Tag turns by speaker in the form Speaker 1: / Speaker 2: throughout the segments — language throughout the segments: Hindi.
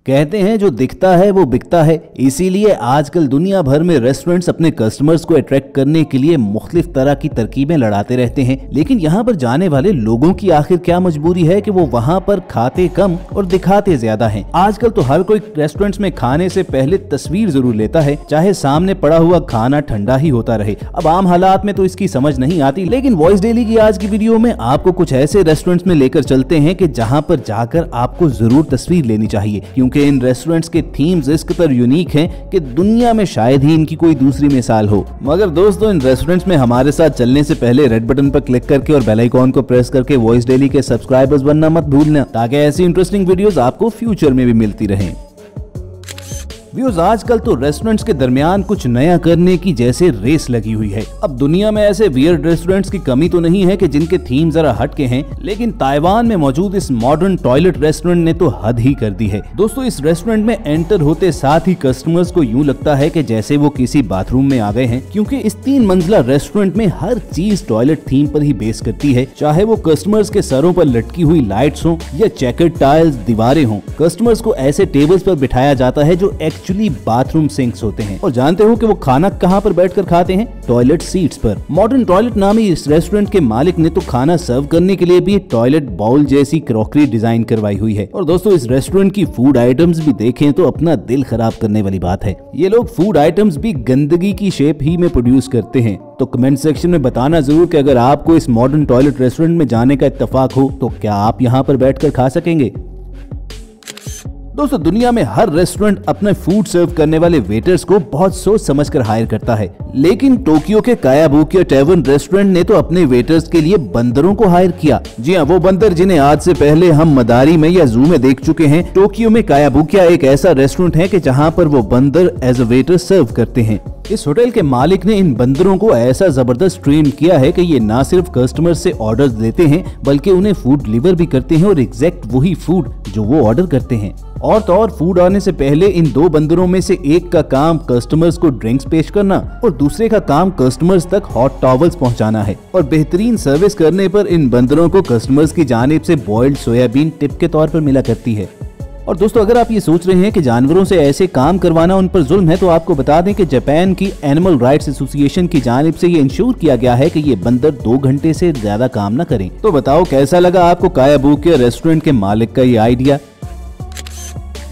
Speaker 1: कहते हैं जो दिखता है वो बिकता है, इसीलिए आजकल दुनिया भर में रेस्टोरेंट्स अपने कस्टमर्स को अट्रैक्ट करने के लिए मुख्तलिफ तरह की तरकीबें लड़ाते रहते हैं। लेकिन यहाँ पर जाने वाले लोगों की आखिर क्या मजबूरी है कि वो वहाँ पर खाते कम और दिखाते ज्यादा हैं। आजकल तो हर कोई रेस्टोरेंट्स में खाने से पहले तस्वीर जरूर लेता है, चाहे सामने पड़ा हुआ खाना ठंडा ही होता रहे। अब आम हालात में तो इसकी समझ नहीं आती, लेकिन वॉइस डेली की आज की वीडियो में आपको कुछ ऐसे रेस्टोरेंट्स में लेकर चलते हैं कि जहाँ पर जाकर आपको जरूर तस्वीर लेनी चाहिए, क्योंकि इन रेस्टोरेंट्स के थीम्स इस कदर यूनिक हैं कि दुनिया में शायद ही इनकी कोई दूसरी मिसाल हो। मगर दोस्तों, इन रेस्टोरेंट्स में हमारे साथ चलने से पहले रेड बटन पर क्लिक करके और बेल आइकॉन को प्रेस करके वॉइस डेली के सब्सक्राइबर्स बनना मत भूलना, ताकि ऐसी इंटरेस्टिंग वीडियोस आपको फ्यूचर में भी मिलती रहें। व्यूअर्स, आजकल तो रेस्टोरेंट्स के दरमियान कुछ नया करने की जैसे रेस लगी हुई है। अब दुनिया में ऐसे वियर्ड रेस्टोरेंट्स की कमी तो नहीं है कि जिनके थीम जरा हटके हैं, लेकिन ताइवान में मौजूद इस मॉडर्न टॉयलेट रेस्टोरेंट ने तो हद ही कर दी है। दोस्तों, इस रेस्टोरेंट में एंटर होते साथ ही कस्टमर्स को यूं लगता है कि जैसे वो किसी बाथरूम में आ गए हैं, क्योंकि इस 3 मंजिला रेस्टोरेंट में हर चीज टॉयलेट थीम पर ही बेस करती है। चाहे वो कस्टमर्स के सरों पर लटकी हुई लाइट्स हो या चेकर्ड टाइल्स दीवारें हों, कस्टमर्स को ऐसे टेबल्स पर बिठाया जाता है जो एक्चुअली बाथरूम सिंक्स होते हैं। और जानते हो कि वो खाना कहां पर बैठकर खाते हैं? टॉयलेट सीट्स पर। मॉडर्न टॉयलेट नामी इस रेस्टोरेंट के मालिक ने तो खाना सर्व करने के लिए भी टॉयलेट बाउल जैसी क्रॉकरी डिजाइन करवाई हुई है। और दोस्तों, इस रेस्टोरेंट की फूड आइटम्स भी देखें तो अपना दिल खराब करने वाली बात है। ये लोग फूड आइटम्स भी गंदगी की शेप ही में प्रोड्यूस करते हैं। तो कमेंट सेक्शन में बताना जरूर कि अगर आपको इस मॉडर्न टॉयलेट रेस्टोरेंट में जाने का इत्तेफाक हो तो क्या आप यहाँ पर बैठकर खा सकेंगे? दोस्तों, दुनिया में हर रेस्टोरेंट अपने फूड सर्व करने वाले वेटर्स को बहुत सोच समझकर हायर करता है, लेकिन टोक्यो के कायाबुकिया टैवर्न रेस्टोरेंट ने तो अपने वेटर्स के लिए बंदरों को हायर किया। जी हाँ, वो बंदर जिन्हें आज से पहले हम मदारी में या जू में देख चुके हैं। टोक्यो में कायाबुकिया एक ऐसा रेस्टोरेंट है कि जहाँ पर वो बंदर एज अ वेटर सर्व करते हैं। इस होटल के मालिक ने इन बंदरों को ऐसा जबरदस्त ट्रेन किया है कि ये ना सिर्फ कस्टमर से ऑर्डर्स लेते हैं, बल्कि उन्हें फूड डिलीवर भी करते हैं, और एग्जैक्ट वही फूड जो वो ऑर्डर करते हैं। और तो और, फूड आने से पहले इन 2 बंदरों में से एक का काम कस्टमर्स को ड्रिंक्स पेश करना और दूसरे का काम कस्टमर्स तक हॉट टॉवल्स पहुंचाना है। और बेहतरीन सर्विस करने पर इन बंदरों को कस्टमर्स की जानिब से बॉइल्ड सोयाबीन टिप के तौर पर मिला करती है। और दोस्तों, अगर आप ये सोच रहे हैं कि जानवरों से ऐसे काम करवाना उन पर जुल्म है, तो आपको बता दें कि जापान की एनिमल राइट्स एसोसिएशन की जानिब से ये इंश्योर किया गया है कि ये बंदर 2 घंटे से ज्यादा काम न करें। तो बताओ, कैसा लगा आपको कायाबुकिया रेस्टोरेंट के मालिक का ये आइडिया?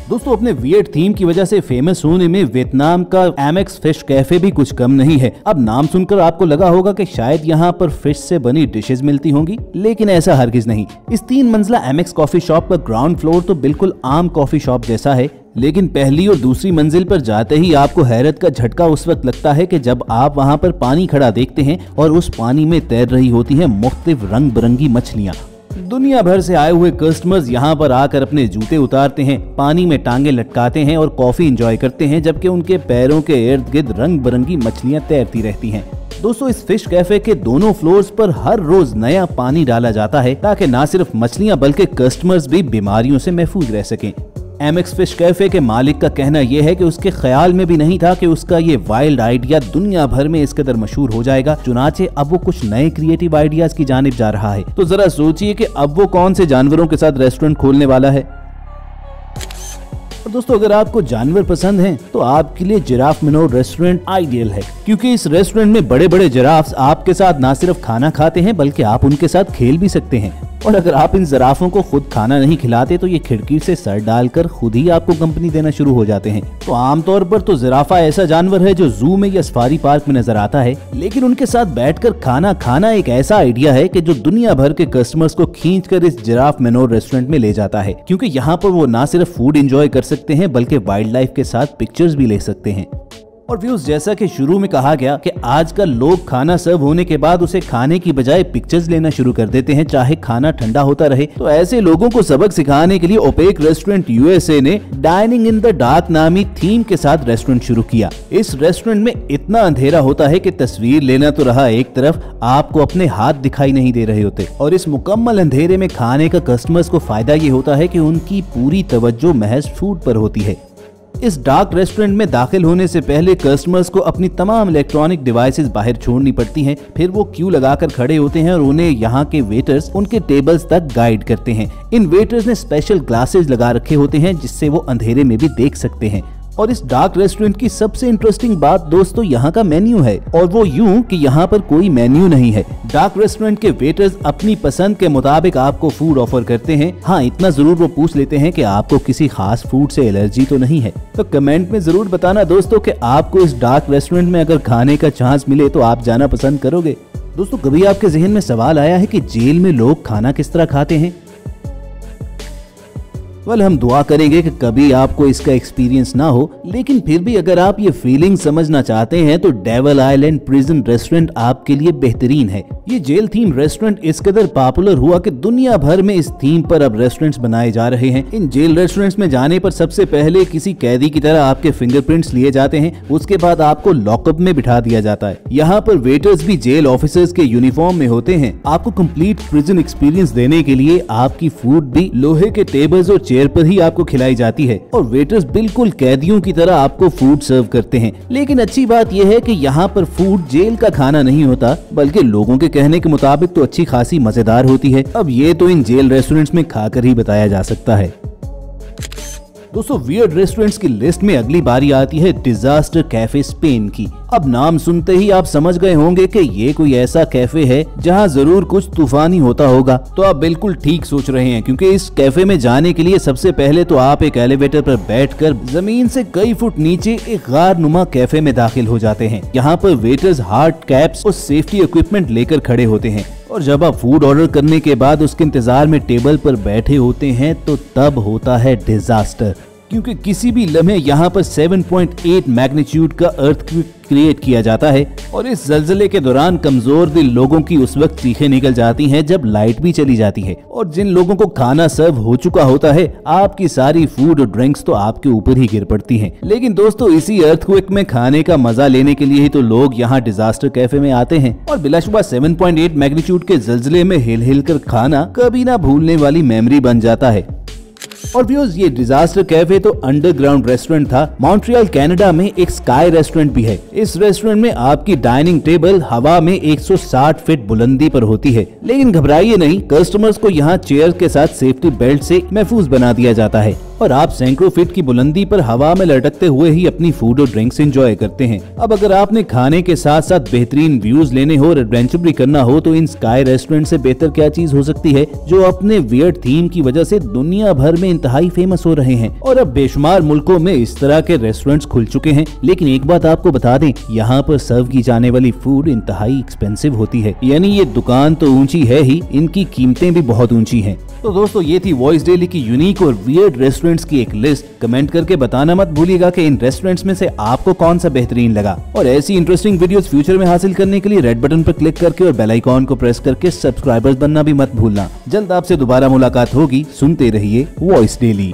Speaker 1: दोस्तों, अपने वियर्ड थीम की वजह से फेमस होने में वियतनाम का एमेक्स फिश कैफे भी कुछ कम नहीं है। अब नाम सुनकर आपको लगा होगा कि शायद यहाँ पर फिश से बनी डिशेस मिलती होंगी, लेकिन ऐसा हरगिज नहीं। इस 3 मंजिला एमेक्स कॉफी शॉप का ग्राउंड फ्लोर तो बिल्कुल आम कॉफी शॉप जैसा है, लेकिन पहली और दूसरी मंजिल पर जाते ही आपको हैरत का झटका उस वक्त लगता है कि जब आप वहाँ पर पानी खड़ा देखते हैं और उस पानी में तैर रही होती हैं मुख्तलिफ रंग बिरंगी मछलियाँ। दुनिया भर से आए हुए कस्टमर्स यहाँ पर आकर अपने जूते उतारते हैं, पानी में टांगे लटकाते हैं और कॉफी एंजॉय करते हैं, जबकि उनके पैरों के इर्द गिर्द रंग बिरंगी मछलियाँ तैरती रहती हैं। दोस्तों, इस फिश कैफे के दोनों फ्लोर्स पर हर रोज नया पानी डाला जाता है, ताकि न सिर्फ मछलियाँ बल्कि कस्टमर्स भी बीमारियों से महफूज रह सकें। एमेक्स फिश कैफे के मालिक का कहना यह है कि उसके ख्याल में भी नहीं था कि उसका ये वाइल्ड आइडिया दुनिया भर में इस कदर मशहूर हो जाएगा। चुनाचे अब वो कुछ नए क्रिएटिव आइडियाज की जानिब जा रहा है। तो जरा सोचिए कि अब वो कौन से जानवरों के साथ रेस्टोरेंट खोलने वाला है। और दोस्तों, अगर आपको जानवर पसंद हैं तो आपके लिए जिराफ मनोर रेस्टोरेंट आइडियल है, क्योंकि इस रेस्टोरेंट में बड़े बड़े जिराफ्स आपके साथ ना सिर्फ खाना खाते हैं बल्कि आप उनके साथ खेल भी सकते हैं। और अगर आप इन जिराफों को खुद खाना नहीं खिलाते तो ये खिड़की से सर डालकर खुद ही आपको कंपनी देना शुरू हो जाते हैं। तो आमतौर पर तो जिराफा ऐसा जानवर है जो जू में या सफारी पार्क में नजर आता है, लेकिन उनके साथ बैठकर खाना खाना एक ऐसा आइडिया है कि जो दुनिया भर के कस्टमर्स को खींचकर इस जिराफ मनोर रेस्टोरेंट में ले जाता है, क्योंकि यहाँ पर वो ना सिर्फ फूड एंजॉय कर सकते हैं बल्कि वाइल्ड लाइफ के साथ पिक्चर्स भी ले सकते हैं। और व्यूज, जैसा कि शुरू में कहा गया कि आजकल लोग खाना सर्व होने के बाद उसे खाने की बजाय पिक्चर्स लेना शुरू कर देते हैं, चाहे खाना ठंडा होता रहे। तो ऐसे लोगों को सबक सिखाने के लिए ओपेक रेस्टोरेंट यूएसए ने डाइनिंग इन द डार्क नामी थीम के साथ रेस्टोरेंट शुरू किया। इस रेस्टोरेंट में इतना अंधेरा होता है कि तस्वीर लेना तो रहा एक तरफ, आपको अपने हाथ दिखाई नहीं दे रहे होते। और इस मुकम्मल अंधेरे में खाने का कस्टमर्स को फायदा ये होता है कि उनकी पूरी तवज्जो महज फूड पर होती है। इस डार्क रेस्टोरेंट में दाखिल होने से पहले कस्टमर्स को अपनी तमाम इलेक्ट्रॉनिक डिवाइसेस बाहर छोड़नी पड़ती हैं, फिर वो क्यू लगाकर खड़े होते हैं और उन्हें यहाँ के वेटर्स उनके टेबल्स तक गाइड करते हैं। इन वेटर्स ने स्पेशल ग्लासेस लगा रखे होते हैं जिससे वो अंधेरे में भी देख सकते हैं। और इस डार्क रेस्टोरेंट की सबसे इंटरेस्टिंग बात दोस्तों यहाँ का मेन्यू है, और वो यूं कि यहाँ पर कोई मेन्यू नहीं है। डार्क रेस्टोरेंट के वेटर्स अपनी पसंद के मुताबिक आपको फूड ऑफर करते हैं। हाँ, इतना जरूर वो पूछ लेते हैं कि आपको किसी खास फूड से एलर्जी तो नहीं है। तो कमेंट में जरूर बताना दोस्तों कि आपको इस डार्क रेस्टोरेंट में अगर खाने का चांस मिले तो आप जाना पसंद करोगे। दोस्तों, कभी आपके जहन में सवाल आया है कि जेल में लोग खाना किस तरह खाते हैं? हम दुआ करेंगे कि कभी आपको इसका एक्सपीरियंस ना हो, लेकिन फिर भी अगर आप ये फीलिंग समझना चाहते हैं तो डेविल आइलैंड प्रिजन रेस्टोरेंट आपके लिए बेहतरीन है। ये जेल थीम रेस्टोरेंट इस कदर पॉपुलर हुआ कि दुनिया भर में इस थीम पर अब रेस्टोरेंट्स बनाए जा रहे हैं। इन जेल रेस्टोरेंट्स में जाने पर सबसे पहले किसी कैदी की तरह आपके फिंगरप्रिंट्स लिए जाते हैं, उसके बाद आपको लॉकअप में बिठा दिया जाता है। यहाँ पर वेटर्स भी जेल ऑफिसर्स के यूनिफॉर्म में होते हैं। आपको कंप्लीट प्रिजन एक्सपीरियंस देने के लिए आपकी फूड भी लोहे के टेबल्स और चेयर पर ही आपको खिलाई जाती है और वेटर्स बिल्कुल कैदियों की तरह आपको फूड सर्व करते हैं। लेकिन अच्छी बात यह है कि यहाँ पर फूड जेल का खाना नहीं होता, बल्कि लोगों के कहने के मुताबिक तो अच्छी खासी मजेदार होती है। अब ये तो इन जेल रेस्टोरेंट्स में खाकर ही बताया जा सकता है। दोस्तों, वियर्ड रेस्टोरेंट्स की लिस्ट में अगली बारी आती है डिजास्टर कैफे स्पेन की। अब नाम सुनते ही आप समझ गए होंगे कि ये कोई ऐसा कैफे है जहां जरूर कुछ तूफानी होता होगा। तो आप बिल्कुल ठीक सोच रहे हैं, क्योंकि इस कैफे में जाने के लिए सबसे पहले तो आप एक एलिवेटर पर बैठकर जमीन से कई फुट नीचे एक गार नुमा कैफे में दाखिल हो जाते हैं। यहाँ पर वेटर्स हार्ड कैप्स और सेफ्टी इक्विपमेंट लेकर खड़े होते हैं और जब आप फूड ऑर्डर करने के बाद उसके इंतजार में टेबल पर बैठे होते हैं तो तब होता है डिजास्टर, क्योंकि किसी भी लम्हे यहाँ पर 7.8 मैग्नीट्यूड का अर्थक्वेक क्रिएट किया जाता है और इस जल्जले के दौरान कमजोर दिल लोगों की उस वक्त चीखें निकल जाती हैं जब लाइट भी चली जाती है। और जिन लोगों को खाना सर्व हो चुका होता है, आपकी सारी फूड और ड्रिंक्स तो आपके ऊपर ही गिर पड़ती हैं। लेकिन दोस्तों, इसी अर्थक्वेक में खाने का मजा लेने के लिए ही तो लोग यहाँ डिजास्टर कैफे में आते हैं और बिलाशुबा 7.8 मैग्नीट्यूड के जल्जले में हिल हिल कर खाना कभी ना भूलने वाली मेमोरी बन जाता है। और व्यूअर्स, ये डिजास्टर कैफे तो अंडरग्राउंड रेस्टोरेंट था। मॉन्ट्रियल कनाडा में एक स्काई रेस्टोरेंट भी है। इस रेस्टोरेंट में आपकी डाइनिंग टेबल हवा में 160 फीट बुलंदी पर होती है। लेकिन घबराइए नहीं, कस्टमर्स को यहाँ चेयर के साथ सेफ्टी बेल्ट से महफूज बना दिया जाता है और आप सैकड़ों फीट की बुलंदी पर हवा में लटकते हुए ही अपनी फूड और ड्रिंक्स एंजॉय करते हैं। अब अगर आपने खाने के साथ साथ बेहतरीन व्यूज लेने हो और एडवेंचर भी करना हो तो इन स्काई रेस्टोरेंट से बेहतर क्या चीज हो सकती है, जो अपने वियर्ड थीम की वजह से दुनिया भर में इंतहाई फेमस हो रहे हैं। और अब बेशुमार मुल्कों में इस तरह के रेस्टोरेंट्स खुल चुके हैं। लेकिन एक बात आपको बता दें, यहाँ पर सर्व की जाने वाली फूड इंतहाई एक्सपेंसिव होती है। यानी ये दुकान तो ऊंची है ही, इनकी कीमतें भी बहुत ऊंची हैं। तो दोस्तों, ये थी वॉइस डेली की यूनिक और वियर्ड रेस्टोरेंट्स की एक लिस्ट। कमेंट करके बताना मत भूलिएगा कि इन रेस्टोरेंट्स में से आपको कौन सा बेहतरीन लगा। और ऐसी इंटरेस्टिंग वीडियोस फ्यूचर में हासिल करने के लिए रेड बटन पर क्लिक करके और बेल आइकॉन को प्रेस करके सब्सक्राइबर्स बनना भी मत भूलना। जल्द आपसे दोबारा मुलाकात होगी। सुनते रहिए वॉइस डेली।